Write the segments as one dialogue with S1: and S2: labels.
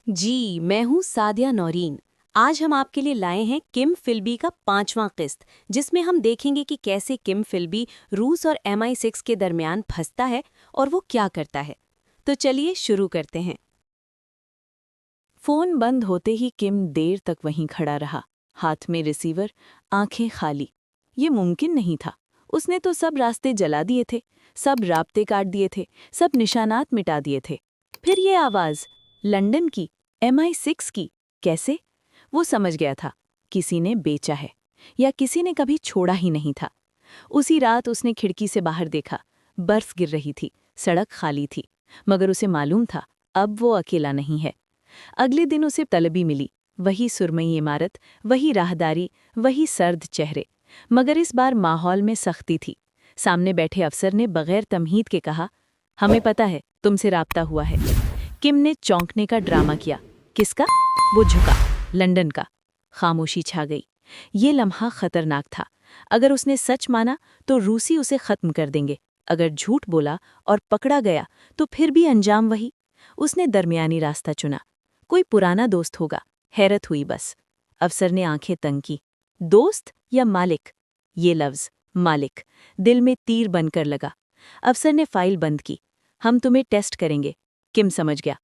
S1: जी, मैं हूँ सादिया नौरीन। आज हम आपके लिए लाए हैं किम फिल्बी का 5वां किस्त, जिसमें हम देखेंगे कि कैसे किम फिल्बी रूस और MI6 के दरमियान फंसता है और वो क्या करता है। तो चलिए शुरू करते हैं। फोन बंद होते ही किम देर तक वहीं खड़ा रहा, हाथ में रिसीवर, आंखें खाली। ये मुमकिन नहीं था। उसने तो सब रास्ते जला दिए थे, सब राब्ते काट दिए थे, सब निशानात मिटा दिए थे। फिर ये आवाज, लंदन की, MI6 की, कैसे? वो समझ गया था, किसी ने बेचा है, या किसी ने कभी छोड़ा ही नहीं था। उसी रात उसने खिड़की से बाहर देखा। बर्फ गिर रही थी, सड़क खाली थी, मगर उसे मालूम था अब वो अकेला नहीं है। अगले दिन उसे तलबी मिली, वही सुरमई इमारत, वही राहदारी, वही सर्द चेहरे। मगर इस बार माहौल में सख्ती थी। सामने बैठे अफसर ने बगैर तमहीद के कहा, हमें पता है तुमसे राब्ता हुआ है। किम ने चौंकने का ड्रामा किया। किसका? वो झुका। लंदन का। खामोशी छा गई। ये लम्हा खतरनाक था। अगर उसने सच माना तो रूसी उसे खत्म कर देंगे। अगर झूठ बोला और पकड़ा गया तो फिर भी अंजाम वही। उसने दरमियानी रास्ता चुना। कोई पुराना दोस्त होगा। हैरत हुई बस। अफसर ने आंखें तंग की। दोस्त या मालिक? ये लफ्ज मालिक दिल में तीर बनकर लगा। अफसर ने फाइल बंद की। हम तुम्हें टेस्ट करेंगे। किम समझ गया।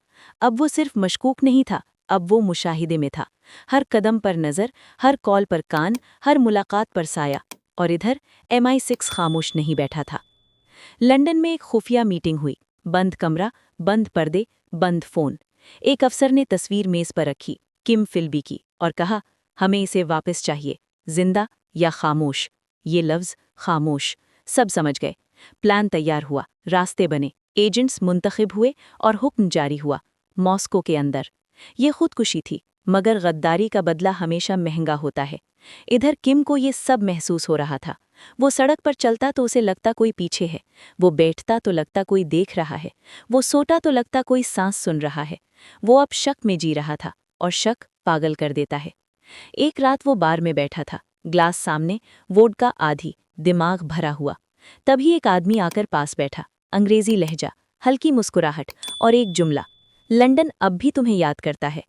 S1: अब वो सिर्फ मशकूक नहीं था, अब वो मुशाहिदे में था। हर कदम पर नज़र, हर कॉल पर कान, हर मुलाकात पर साया। और इधर MI6 खामोश नहीं बैठा था। लंदन में एक खुफिया मीटिंग हुई। बंद कमरा, बंद पर्दे, बंद फोन। एक अफसर ने तस्वीर मेज पर रखी, किम फिल्बी की, और कहा, हमें इसे वापस चाहिए, जिंदा या खामोश। ये लफ्ज खामोश। सब समझ गए। प्लान तैयार हुआ, रास्ते बने, एजेंट्स मुंतखब हुए और हुक्म जारी हुआ। मॉस्को के अंदर ये खुदकुशी थी, मगर गद्दारी का बदला हमेशा महंगा होता है। इधर किम को ये सब महसूस हो रहा था। वो सड़क पर चलता तो उसे लगता कोई पीछे है, वो बैठता तो लगता कोई देख रहा है, वो सोता तो लगता कोई सांस सुन रहा है। वो अब शक में जी रहा था, और शक पागल कर देता है। एक रात वो बार में बैठा था, ग्लास सामने, वोडका आधी, दिमाग भरा हुआ। तभी एक आदमी आकर पास बैठा। अंग्रेजी लहजा, हल्की मुस्कुराहट और एक जुमला, लंदन अब भी तुम्हें याद करता है।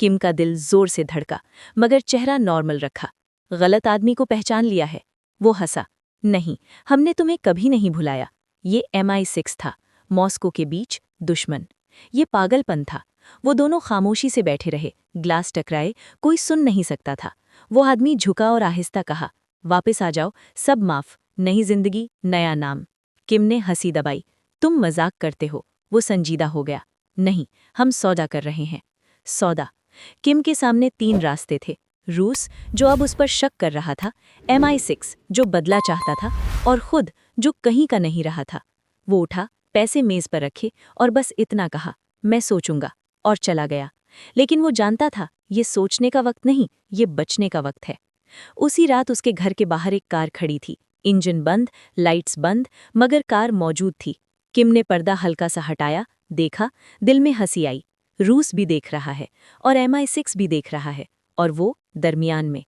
S1: किम का दिल जोर से धड़का, मगर चेहरा नॉर्मल रखा। गलत आदमी को पहचान लिया है। वो हंसा। नहीं, हमने तुम्हें कभी नहीं भुलाया। ये MI6 था, मॉस्को के बीच दुश्मन। ये पागलपन था। वो दोनों खामोशी से बैठे रहे, ग्लास टकराए, कोई सुन नहीं सकता था। वो आदमी झुका और आहिस्ता कहा, वापस आ जाओ, सब माफ, नई जिंदगी, नया नाम। किम ने हंसी दबाई। तुम मजाक करते हो। वो संजीदा हो गया। नहीं, हम सौदा कर रहे हैं। सौदा। किम के सामने 3 रास्ते थे। रूस, जो अब उस पर शक कर रहा था, MI6, जो बदला चाहता था, और खुद, जो कहीं का नहीं रहा था। वो उठा, पैसे मेज पर रखे और बस इतना कहा, मैं सोचूंगा, और चला गया। लेकिन वो जानता था, ये सोचने का वक्त नहीं, ये बचने का वक्त है। उसी रात उसके घर के बाहर एक कार खड़ी थी, इंजन बंद, लाइट्स बंद, मगर कार मौजूद थी। किम ने पर्दा हल्का सा हटाया, देखा, दिल में हंसी आई। रूस भी देख रहा है, और MI6 भी देख रहा है, और वो दरमियान में।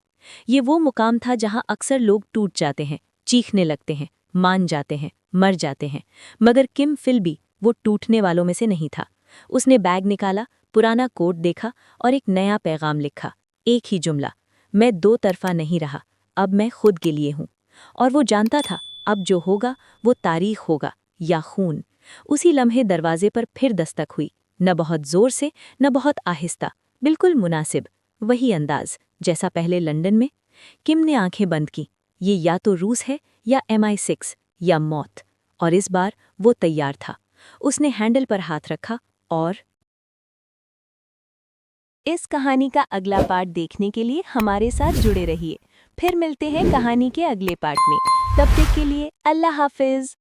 S1: ये वो मुकाम था जहां अक्सर लोग टूट जाते हैं, चीखने लगते हैं, मान जाते हैं, मर जाते हैं। मगर किम फिल्बी वो टूटने वालों में से नहीं था। उसने बैग निकाला, पुराना कोट देखा और एक नया पैगाम लिखा। एक ही जुमला, मैं दो तरफा नहीं रहा, अब मैं खुद के लिए हूं। और वो जानता था, अब जो होगा वो तारीख होगा या खून। उसी लम्हे दरवाजे पर फिर दस्तक हुई, न बहुत जोर से, न बहुत आहिस्ता, बिल्कुल मुनासिब, वही अंदाज जैसा पहले लंदन में। किम ने आंखें बंद की। ये या तो रूस है, या MI6, या मौत। और इस बार वो तैयार था। उसने हैंडल पर हाथ रखा और इस कहानी का अगला पार्ट देखने के लिए हमारे साथ जुड़े रहिए। फिर मिलते हैं कहानी के अगले पार्ट में। तब तक के लिए अल्लाह हाफिज।